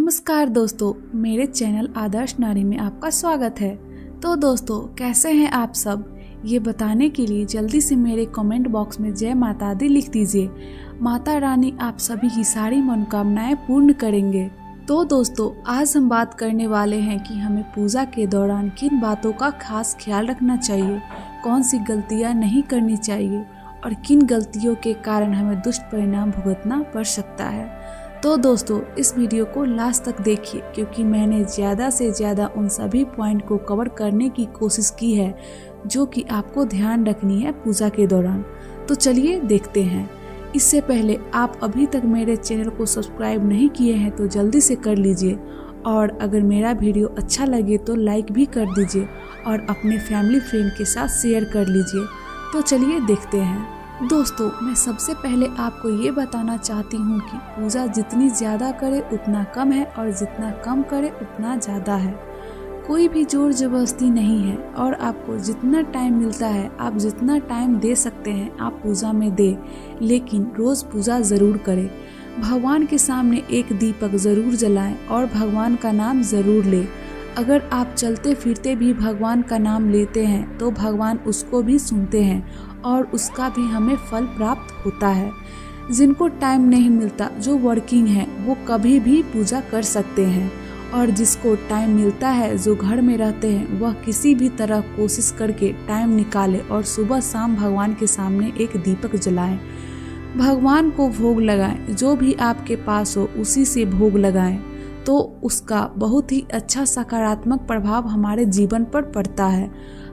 नमस्कार दोस्तों, मेरे चैनल आदर्श नारी में आपका स्वागत है। तो दोस्तों, कैसे हैं आप सब? ये बताने के लिए जल्दी से मेरे कमेंट बॉक्स में जय माता दी लिख दीजिए। माता रानी आप सभी की सारी मनोकामनाएं पूर्ण करेंगे। तो दोस्तों, आज हम बात करने वाले हैं कि हमें पूजा के दौरान किन बातों का खास ख्याल रखना चाहिए, कौन सी गलतियां नहीं करनी चाहिए और किन गलतियों के कारण हमें दुष्ट परिणाम भुगतना पड़ सकता है। तो दोस्तों, इस वीडियो को लास्ट तक देखिए क्योंकि मैंने ज़्यादा से ज़्यादा उन सभी पॉइंट को कवर करने की कोशिश की है जो कि आपको ध्यान रखनी है पूजा के दौरान। तो चलिए देखते हैं। इससे पहले आप अभी तक मेरे चैनल को सब्सक्राइब नहीं किए हैं तो जल्दी से कर लीजिए, और अगर मेरा वीडियो अच्छा लगे तो लाइक भी कर दीजिए और अपने फैमिली फ्रेंड के साथ शेयर कर लीजिए। तो चलिए देखते हैं। दोस्तों, मैं सबसे पहले आपको ये बताना चाहती हूँ कि पूजा जितनी ज़्यादा करे उतना कम है और जितना कम करे उतना ज़्यादा है। कोई भी जोर जबरदस्ती नहीं है और आपको जितना टाइम मिलता है, आप जितना टाइम दे सकते हैं आप पूजा में दे, लेकिन रोज़ पूजा ज़रूर करें। भगवान के सामने एक दीपक ज़रूर जलाएं और भगवान का नाम ज़रूर लें। अगर आप चलते फिरते भी भगवान का नाम लेते हैं तो भगवान उसको भी सुनते हैं और उसका भी हमें फल प्राप्त होता है। जिनको टाइम नहीं मिलता, जो वर्किंग है, वो कभी भी पूजा कर सकते हैं, और जिसको टाइम मिलता है, जो घर में रहते हैं, वह किसी भी तरह कोशिश करके टाइम निकाले और सुबह शाम भगवान के सामने एक दीपक जलाएं। भगवान को भोग लगाएं, जो भी आपके पास हो उसी से भोग लगाएं, तो उसका बहुत ही अच्छा सकारात्मक प्रभाव हमारे जीवन पर पड़ता है।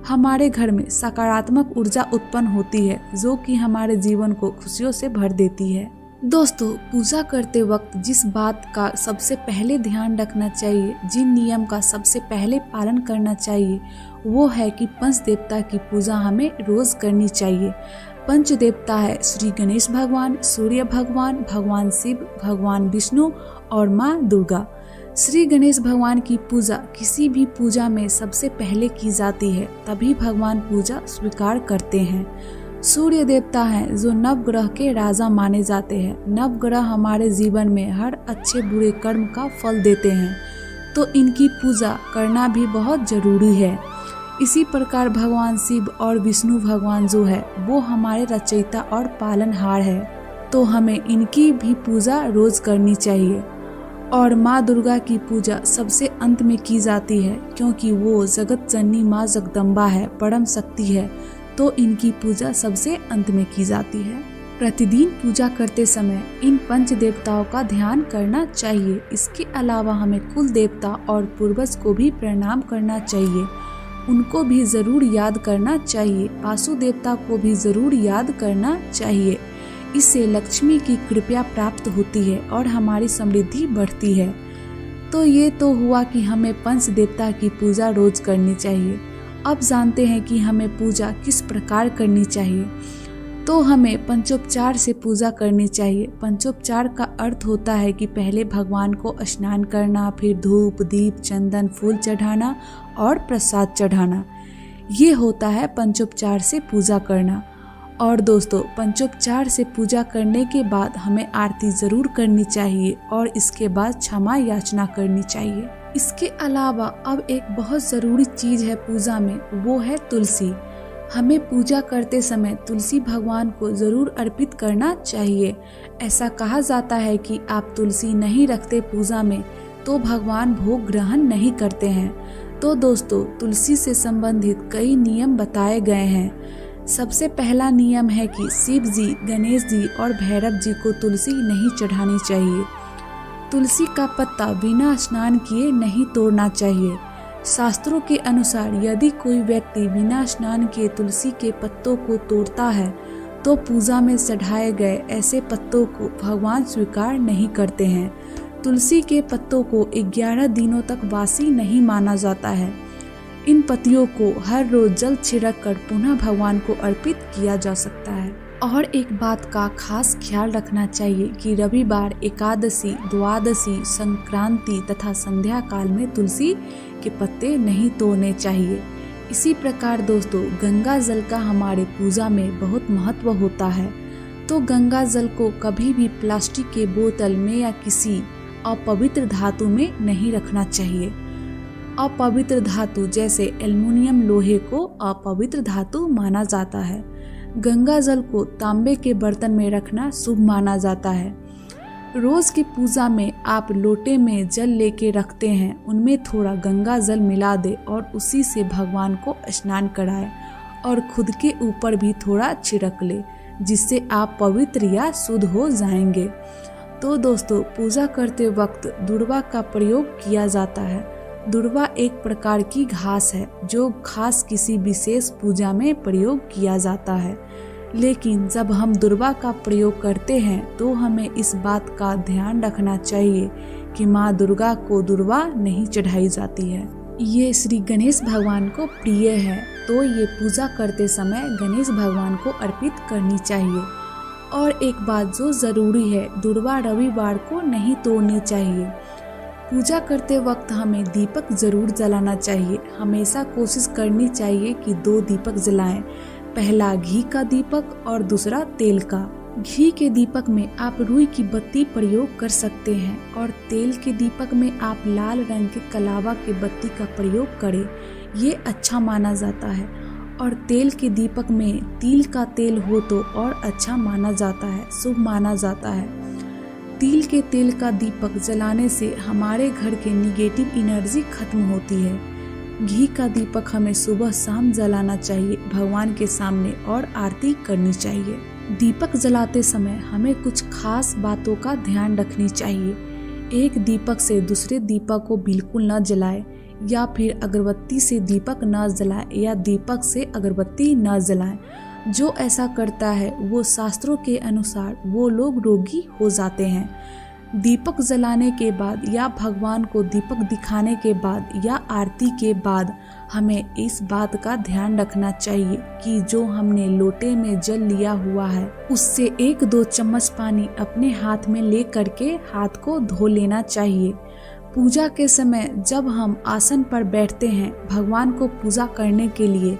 हमारे घर में सकारात्मक ऊर्जा उत्पन्न होती है जो कि हमारे जीवन को खुशियों से भर देती है। दोस्तों, पूजा करते वक्त जिस बात का सबसे पहले ध्यान रखना चाहिए, जिन नियम का सबसे पहले पालन करना चाहिए, वो है कि पंच देवता की पूजा हमें रोज करनी चाहिए। पंच देवता है श्री गणेश भगवान, सूर्य भगवान, भगवान शिव, भगवान विष्णु और माँ दुर्गा। श्री गणेश भगवान की पूजा किसी भी पूजा में सबसे पहले की जाती है, तभी भगवान पूजा स्वीकार करते हैं। सूर्य देवता हैं जो नवग्रह के राजा माने जाते हैं। नवग्रह हमारे जीवन में हर अच्छे बुरे कर्म का फल देते हैं, तो इनकी पूजा करना भी बहुत जरूरी है। इसी प्रकार भगवान शिव और विष्णु भगवान जो है वो हमारे रचयिता और पालनहार है, तो हमें इनकी भी पूजा रोज करनी चाहिए। और माँ दुर्गा की पूजा सबसे अंत में की जाती है क्योंकि वो जगत जननी माँ जगदम्बा है, परम शक्ति है, तो इनकी पूजा सबसे अंत में की जाती है। प्रतिदिन पूजा करते समय इन पंच देवताओं का ध्यान करना चाहिए। इसके अलावा हमें कुल देवता और पूर्वज को भी प्रणाम करना चाहिए, उनको भी जरूर याद करना चाहिए। वासु देवता को भी जरूर याद करना चाहिए। इससे लक्ष्मी की कृपा प्राप्त होती है और हमारी समृद्धि बढ़ती है। तो ये तो हुआ कि हमें पंच देवता की पूजा रोज करनी चाहिए। अब जानते हैं कि हमें पूजा किस प्रकार करनी चाहिए। तो हमें पंचोपचार से पूजा करनी चाहिए। पंचोपचार का अर्थ होता है कि पहले भगवान को स्नान करना, फिर धूप दीप चंदन फूल चढ़ाना और प्रसाद चढ़ाना। ये होता है पंचोपचार से पूजा करना। और दोस्तों, पंचोपचार से पूजा करने के बाद हमें आरती जरूर करनी चाहिए और इसके बाद क्षमा याचना करनी चाहिए। इसके अलावा अब एक बहुत ज़रूरी चीज़ है पूजा में, वो है तुलसी। हमें पूजा करते समय तुलसी भगवान को ज़रूर अर्पित करना चाहिए। ऐसा कहा जाता है कि आप तुलसी नहीं रखते पूजा में तो भगवान भोग ग्रहण नहीं करते हैं। तो दोस्तों, तुलसी से संबंधित कई नियम बताए गए हैं। सबसे पहला नियम है कि शिव जी, गणेश जी और भैरव जी को तुलसी नहीं चढ़ानी चाहिए। तुलसी का पत्ता बिना स्नान किए नहीं तोड़ना चाहिए। शास्त्रों के अनुसार यदि कोई व्यक्ति बिना स्नान किए तुलसी के पत्तों को तोड़ता है तो पूजा में चढ़ाए गए ऐसे पत्तों को भगवान स्वीकार नहीं करते हैं। तुलसी के पत्तों को 11 दिनों तक बासी नहीं माना जाता है। इन पत्तियों को हर रोज जल छिड़क कर पुनः भगवान को अर्पित किया जा सकता है। और एक बात का खास ख्याल रखना चाहिए कि रविवार, एकादशी, द्वादशी, संक्रांति तथा संध्या काल में तुलसी के पत्ते नहीं तोड़ने चाहिए। इसी प्रकार दोस्तों, गंगा जल का हमारे पूजा में बहुत महत्व होता है। तो गंगा जल को कभी भी प्लास्टिक के बोतल में या किसी अपवित्र धातु में नहीं रखना चाहिए। अपवित्र धातु जैसे एल्युमिनियम, लोहे को अपवित्र धातु माना जाता है। गंगा जल को तांबे के बर्तन में रखना शुभ माना जाता है। रोज की पूजा में आप लोटे में जल लेके रखते हैं, उनमें थोड़ा गंगा जल मिला दे और उसी से भगवान को स्नान कराए और खुद के ऊपर भी थोड़ा छिड़क ले, जिससे आप पवित्र या शुद्ध हो जाएंगे। तो दोस्तों, पूजा करते वक्त दुर्वा का प्रयोग किया जाता है। दुर्वा एक प्रकार की घास है जो खास किसी विशेष पूजा में प्रयोग किया जाता है। लेकिन जब हम दुर्वा का प्रयोग करते हैं तो हमें इस बात का ध्यान रखना चाहिए कि माँ दुर्गा को दुर्वा नहीं चढ़ाई जाती है। ये श्री गणेश भगवान को प्रिय है, तो ये पूजा करते समय गणेश भगवान को अर्पित करनी चाहिए। और एक बात जो ज़रूरी है, दुर्वा रविवार को नहीं तोड़नी चाहिए। पूजा करते वक्त हमें दीपक जरूर जलाना चाहिए। हमेशा कोशिश करनी चाहिए कि 2 दीपक जलाएं, पहला घी का दीपक और दूसरा तेल का। घी के दीपक में आप रुई की बत्ती प्रयोग कर सकते हैं और तेल के दीपक में आप लाल रंग के कलावा की बत्ती का प्रयोग करें, ये अच्छा माना जाता है। और तेल के दीपक में तिल का तेल हो तो और अच्छा माना जाता है, शुभ माना जाता है। तिल के तेल का दीपक जलाने से हमारे घर के निगेटिव एनर्जी खत्म होती है। घी का दीपक हमें सुबह शाम जलाना चाहिए भगवान के सामने और आरती करनी चाहिए। दीपक जलाते समय हमें कुछ खास बातों का ध्यान रखनी चाहिए। एक दीपक से दूसरे दीपक को बिल्कुल न जलाए, या फिर अगरबत्ती से दीपक न जलाए, या दीपक से अगरबत्ती न जलाए। जो ऐसा करता है वो शास्त्रों के अनुसार वो लोग रोगी हो जाते हैं। दीपक जलाने के बाद या भगवान को दीपक दिखाने के बाद या आरती के बाद हमें इस बात का ध्यान रखना चाहिए कि जो हमने लोटे में जल लिया हुआ है उससे 1-2 चम्मच पानी अपने हाथ में ले करके हाथ को धो लेना चाहिए। पूजा के समय जब हम आसन पर बैठते हैं भगवान को पूजा करने के लिए,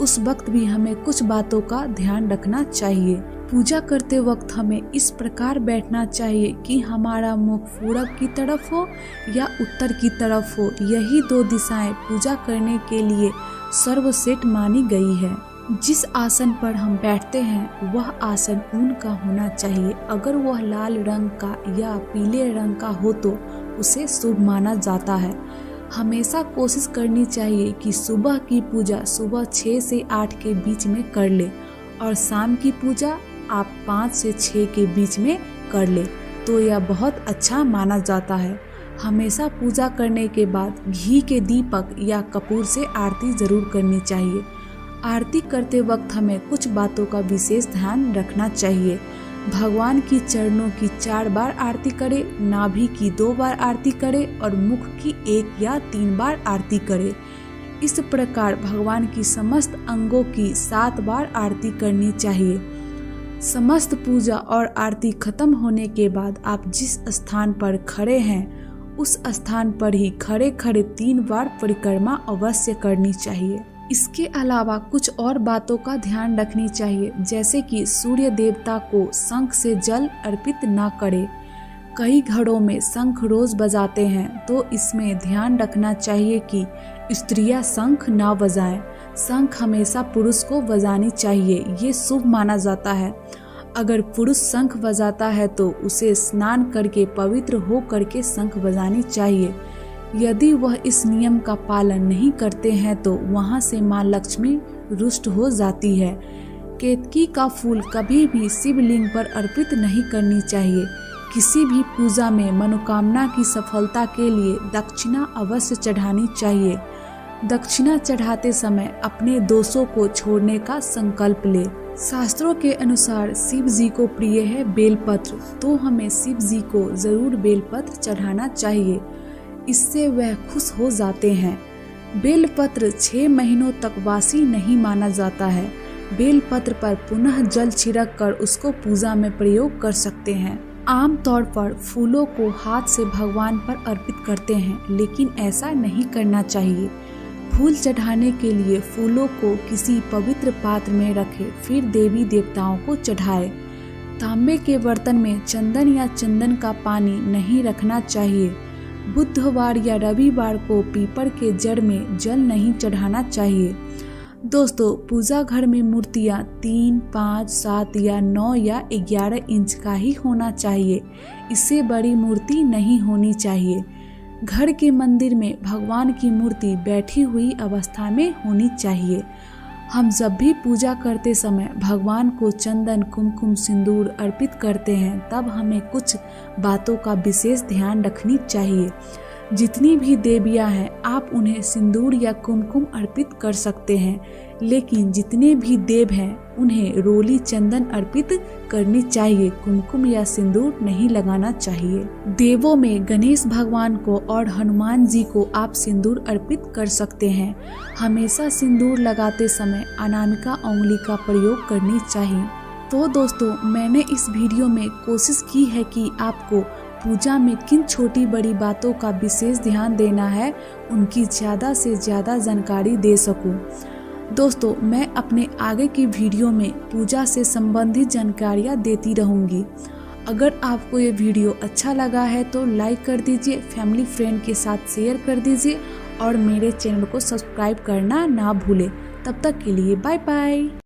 उस वक्त भी हमें कुछ बातों का ध्यान रखना चाहिए। पूजा करते वक्त हमें इस प्रकार बैठना चाहिए कि हमारा मुख पूरब की तरफ हो या उत्तर की तरफ हो। यही 2 दिशाएं पूजा करने के लिए सर्वश्रेष्ठ मानी गई है। जिस आसन पर हम बैठते हैं वह आसन ऊन का होना चाहिए। अगर वह लाल रंग का या पीले रंग का हो तो उसे शुभ माना जाता है। हमेशा कोशिश करनी चाहिए कि सुबह की पूजा सुबह 6 से 8 के बीच में कर ले और शाम की पूजा आप 5 से 6 के बीच में कर ले, तो यह बहुत अच्छा माना जाता है। हमेशा पूजा करने के बाद घी के दीपक या कपूर से आरती जरूर करनी चाहिए। आरती करते वक्त हमें कुछ बातों का विशेष ध्यान रखना चाहिए। भगवान की चरणों की 4 बार आरती करे, नाभि की 2 बार आरती करे और मुख की 1 या 3 बार आरती करे। इस प्रकार भगवान की समस्त अंगों की 7 बार आरती करनी चाहिए। समस्त पूजा और आरती खत्म होने के बाद आप जिस स्थान पर खड़े हैं उस स्थान पर ही खड़े खड़े 3 बार परिक्रमा अवश्य करनी चाहिए। इसके अलावा कुछ और बातों का ध्यान रखनी चाहिए, जैसे कि सूर्य देवता को शंख से जल अर्पित न करें। कई घरों में शंख रोज बजाते हैं, तो इसमें ध्यान रखना चाहिए कि स्त्रियां शंख ना बजाएं। शंख हमेशा पुरुष को बजानी चाहिए, ये शुभ माना जाता है। अगर पुरुष शंख बजाता है तो उसे स्नान करके पवित्र हो करके शंख बजानी चाहिए। यदि वह इस नियम का पालन नहीं करते हैं तो वहां से माँ लक्ष्मी रुष्ट हो जाती है। केतकी का फूल कभी भी शिवलिंग पर अर्पित नहीं करनी चाहिए। किसी भी पूजा में मनोकामना की सफलता के लिए दक्षिणा अवश्य चढ़ानी चाहिए। दक्षिणा चढ़ाते समय अपने दोषों को छोड़ने का संकल्प ले। शास्त्रों के अनुसार शिव जी को प्रिय है बेलपत्र, तो हमें शिव जी को जरूर बेलपत्र चढ़ाना चाहिए, इससे वह खुश हो जाते हैं। बेलपत्र 6 महीनों तक वासी नहीं माना जाता है। बेलपत्र पर पुनः जल छिड़क कर उसको पूजा में प्रयोग कर सकते हैं। आमतौर पर फूलों को हाथ से भगवान पर अर्पित करते हैं, लेकिन ऐसा नहीं करना चाहिए। फूल चढ़ाने के लिए फूलों को किसी पवित्र पात्र में रखें, फिर देवी देवताओं को चढ़ाएं। तांबे के बर्तन में चंदन या चंदन का पानी नहीं रखना चाहिए। बुधवार या रविवार को पीपल के जड़ में जल नहीं चढ़ाना चाहिए। दोस्तों, पूजा घर में मूर्तियाँ 3, 5, 7 या 9 या 11 इंच का ही होना चाहिए। इससे बड़ी मूर्ति नहीं होनी चाहिए। घर के मंदिर में भगवान की मूर्ति बैठी हुई अवस्था में होनी चाहिए। हम जब भी पूजा करते समय भगवान को चंदन, कुमकुम, सिंदूर अर्पित करते हैं, तब हमें कुछ बातों का विशेष ध्यान रखनी चाहिए। जितनी भी देवियां हैं, आप उन्हें सिंदूर या कुमकुम अर्पित कर सकते हैं, लेकिन जितने भी देव हैं उन्हें रोली चंदन अर्पित करनी चाहिए। कुमकुम या सिंदूर नहीं लगाना चाहिए। देवों में गणेश भगवान को और हनुमान जी को आप सिंदूर अर्पित कर सकते हैं। हमेशा सिंदूर लगाते समय अनामिका उंगली का प्रयोग करनी चाहिए। तो दोस्तों, मैंने इस वीडियो में कोशिश की है कि आपको पूजा में किन छोटी बड़ी बातों का विशेष ध्यान देना है, उनकी ज़्यादा से ज़्यादा जानकारी दे सकूं। दोस्तों, मैं अपने आगे की वीडियो में पूजा से संबंधित जानकारियाँ देती रहूँगी। अगर आपको ये वीडियो अच्छा लगा है तो लाइक कर दीजिए, फैमिली फ्रेंड के साथ शेयर कर दीजिए और मेरे चैनल को सब्सक्राइब करना ना भूलें। तब तक के लिए बाय बाय।